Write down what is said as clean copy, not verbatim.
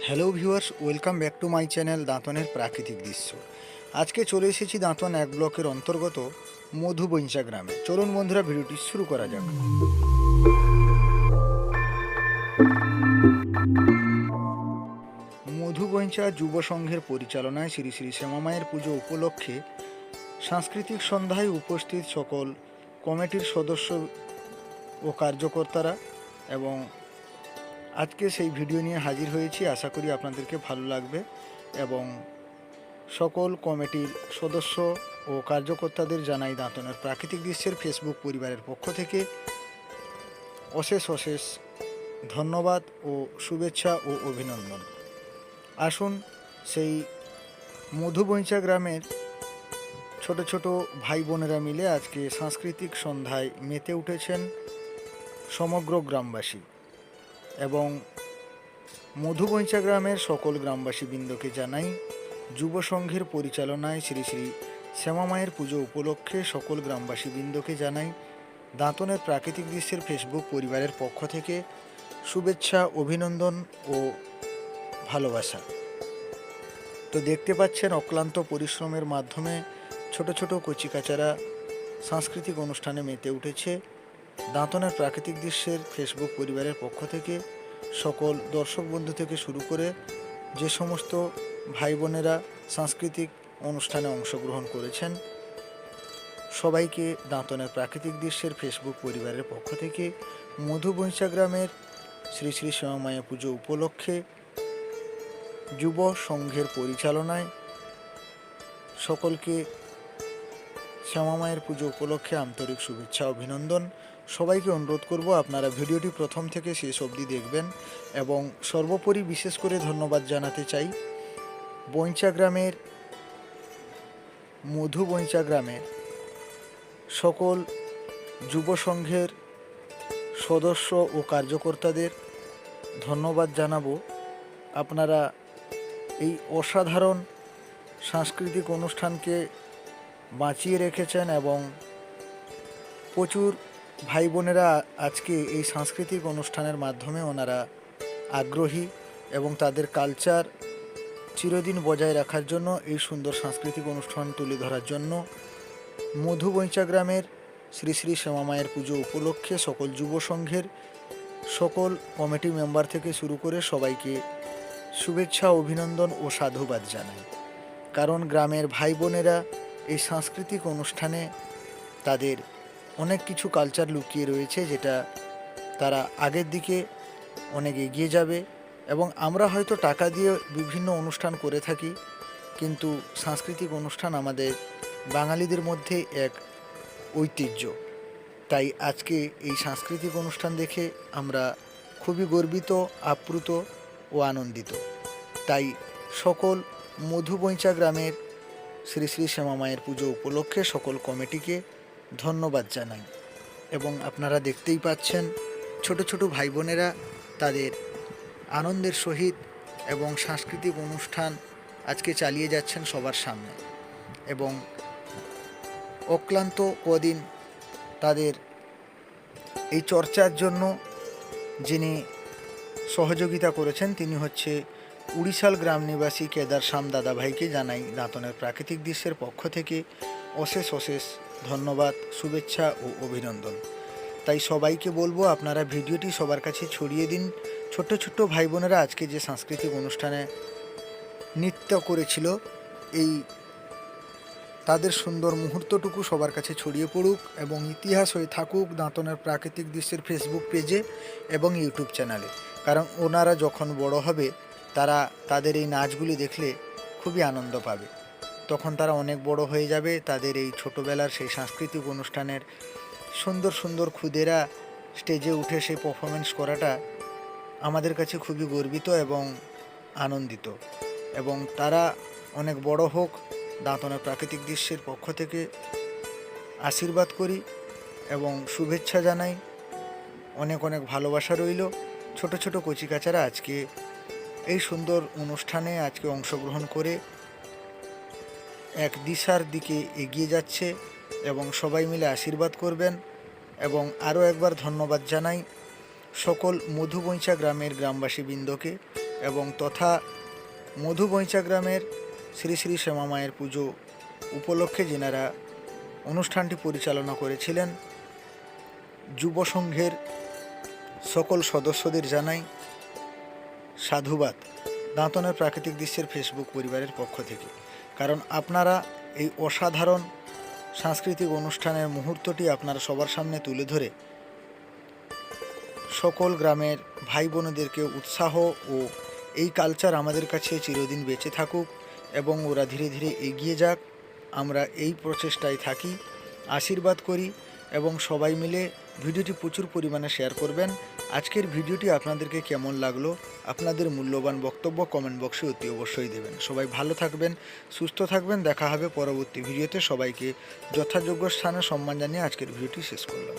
Hello viewers, welcome back to my channel দাঁতনের প্রাকৃতিক দৃশ্য। আজকে চলে এসেছি দাঁতন এক ব্লকের অন্তর্গত মধুবৈঁচা গ্রামে। চলুন বন্ধুরা, ভিডিওটি শুরু করা যাক। মধুবৈঁচা যুব সংঘের পরিচালনায় শ্রী শ্রী শ্যামামায়ের পুজো উপলক্ষে সাংস্কৃতিক সন্ধ্যায় উপস্থিত সকল কমিটির সদস্য ও কার্যকর্তারা, এবং আজকে সেই ভিডিও নিয়ে হাজির হয়েছি। আশা করি আপনাদেরকে ভালো লাগবে এবং সকল কমিটির সদস্য ও কার্যকর্তাদের জানাই দাঁতনের প্রাকৃতিক দৃশ্যের ফেসবুক পরিবারের পক্ষ থেকে অশেষ অশেষ ধন্যবাদ ও শুভেচ্ছা ও অভিনন্দন। আসুন সেই মধুবৈঁচা গ্রামের ছোট ছোট ভাই বোনেরা মিলে আজকে সাংস্কৃতিক সন্ধ্যায় মেতে উঠেছেন সমগ্র গ্রামবাসী, এবং মধুবৈঁচা গ্রামের সকল গ্রামবাসী বৃন্দকে জানাই যুব সংঘের পরিচালনায় শ্রী শ্রী শ্যামামায়ের পুজো উপলক্ষে সকল গ্রামবাসী বৃন্দকে জানাই দাঁতনের প্রাকৃতিক দৃশ্যের ফেসবুক পরিবারের পক্ষ থেকে শুভেচ্ছা, অভিনন্দন ও ভালোবাসা। তো দেখতে পাচ্ছেন অক্লান্ত পরিশ্রমের মাধ্যমে ছোট ছোট কচিকাচারা সাংস্কৃতিক অনুষ্ঠানে মেতে উঠেছে। দাঁতনের প্রাকৃতিক দৃশ্যের ফেসবুক পরিবারের পক্ষ থেকে সকল দর্শক বন্ধু থেকে শুরু করে যে সমস্ত ভাই বোনেরা সাংস্কৃতিক অনুষ্ঠানে অংশগ্রহণ করেছেন, সবাইকে দাঁতনের প্রাকৃতিক দৃশ্যের ফেসবুক পরিবারের পক্ষ থেকে মধুবৈঁচা গ্রামের শ্রী শ্রী শ্যামামায়া পুজো উপলক্ষে যুব সংঘের পরিচালনায় সকলকে শ্যামামায়ের পুজো উপলক্ষে আন্তরিক শুভেচ্ছা, অভিনন্দন। সবাইকে অনুরোধ করব আপনারা ভিডিওটি প্রথম থেকে শেষ অবধি দেখবেন, এবং সর্বোপরি বিশেষ করে ধন্যবাদ জানাতে চাই মধুবৈঁচা গ্রামের সকল যুব সংঘের সদস্য ও কার্যকর্তাদের ধন্যবাদ জানাবো। আপনারা এই অসাধারণ সাংস্কৃতিক অনুষ্ঠানকে বাঁচিয়ে রেখেছেন, এবং প্রচুর ভাই বোনেরা আজকে এই সাংস্কৃতিক অনুষ্ঠানের মাধ্যমে ওনারা আগ্রহী, এবং তাদের কালচার চিরদিন বজায় রাখার জন্য এই সুন্দর সাংস্কৃতিক অনুষ্ঠান তুলে ধরার জন্য মধুবৈঁচা গ্রামের শ্রী শ্রী শ্যামামায়ের পুজো উপলক্ষে সকল যুব সংঘের সকল কমিটি মেম্বার থেকে শুরু করে সবাইকে শুভেচ্ছা, অভিনন্দন ও সাধুবাদ জানাই। কারণ গ্রামের ভাই বোনেরা এই সাংস্কৃতিক অনুষ্ঠানে তাদের অনেক কিছু কালচার লুকিয়ে রয়েছে, যেটা তারা আগের দিকে অনেক এগিয়ে যাবে। এবং আমরা হয়তো টাকা দিয়ে বিভিন্ন অনুষ্ঠান করে থাকি, কিন্তু সাংস্কৃতিক অনুষ্ঠান আমাদের বাঙালিদের মধ্যে এক ঐতিহ্য। তাই আজকে এই সাংস্কৃতিক অনুষ্ঠান দেখে আমরা খুবই গর্বিত, আপ্লুত ও আনন্দিত। তাই সকল মধুবৈঁচা গ্রামের শ্রী শ্রী শ্যামামায়ের পুজো উপলক্ষে সকল কমিটিকে ধন্যবাদ জানাই। এবং আপনারা দেখতেই পাচ্ছেন ছোট ছোট ভাই বোনেরা তাদের আনন্দের সহিত এবং সাংস্কৃতিক অনুষ্ঠান আজকে চালিয়ে যাচ্ছেন সবার সামনে, এবং অক্লান্ত কদিন তাদের এই চর্চার জন্য যিনি সহযোগিতা করেছেন তিনি হচ্ছে উড়িষ্যার গ্রাম নিবাসী কেদার শ্যাম দাদাভাইকে জানাই দাঁতনের প্রাকৃতিক দৃশ্যের পক্ষ থেকে অশেষ অশেষ ধন্যবাদ, শুভেচ্ছা ও অভিনন্দন। তাই সবাইকে বলবো আপনারা ভিডিওটি সবার কাছে ছড়িয়ে দিন। ছোট্ট ছোট্ট ভাই বোনেরা আজকে যে সাংস্কৃতিক অনুষ্ঠানে নৃত্য করেছিল, এই তাদের সুন্দর মুহূর্তটুকু সবার কাছে ছড়িয়ে পড়ুক এবং ইতিহাস হয়ে থাকুক দাঁতনের প্রাকৃতিক দৃশ্যের ফেসবুক পেজে এবং ইউটিউব চ্যানেলে। কারণ ওনারা যখন বড় হবে তারা তাদের এই নাচগুলি দেখলে খুবই আনন্দ পাবে। তখন তারা অনেক বড় হয়ে যাবে, তাদের এই ছোটোবেলার সেই সাংস্কৃতিক অনুষ্ঠানের সুন্দর সুন্দর খুদেরা স্টেজে উঠে সেই পারফরমেন্স করাটা আমাদের কাছে খুবই গর্বিত এবং আনন্দিত। এবং তারা অনেক বড় হোক, দাঁতনের প্রাকৃতিক দৃশ্যের পক্ষ থেকে আশীর্বাদ করি এবং শুভেচ্ছা জানাই। অনেক অনেক ভালোবাসা রইল। ছোট ছোট কচিকাচারা আজকে এই সুন্দর অনুষ্ঠানে আজকে অংশগ্রহণ করে এক দিশার দিকে এগিয়ে যাচ্ছে, এবং সবাই মিলে আশীর্বাদ করবেন। এবং আরও একবার ধন্যবাদ জানাই সকল মধুবৈঁচা গ্রামের গ্রামবাসী বৃন্দকে এবং তথা মধুবৈঁচা গ্রামের শ্রী শ্রী শ্যামা মায়ের পুজো উপলক্ষে যেনারা অনুষ্ঠানটি পরিচালনা করেছিলেন যুব সংঘের সকল সদস্যদের জানাই সাধুবাদ দাঁতনের প্রাকৃতিক দৃশ্যের ফেসবুক পরিবারের পক্ষ থেকে। কারণ আপনারা এই অসাধারণ সাংস্কৃতিক অনুষ্ঠানের মুহূর্তটি আপনারা সবার সামনে তুলে ধরে সকল গ্রামের ভাই বোনেদেরকে উৎসাহ ও এই কালচার আমাদের কাছে চিরদিন বেঁচে থাকুক এবং ওরা ধীরে ধীরে এগিয়ে যাক, আমরা এই প্রচেষ্টায় থাকি, আশীর্বাদ করি এবং সবাই মিলে ভিডিওটি প্রচুর পরিমাণে শেয়ার করবেন। আজকের ভিডিওটি আপনাদেরকে কেমন লাগলো আপনাদের মূল্যবান বক্তব্য কমেন্ট বক্সে অতি অবশ্যই দেবেন। সবাই ভালো থাকবেন, সুস্থ থাকবেন, দেখা হবে পরবর্তী ভিডিওতে। সবাইকে যথাযোগ্য স্থানে সম্মান জানিয়ে আজকের ভিডিওটি শেষ করলাম।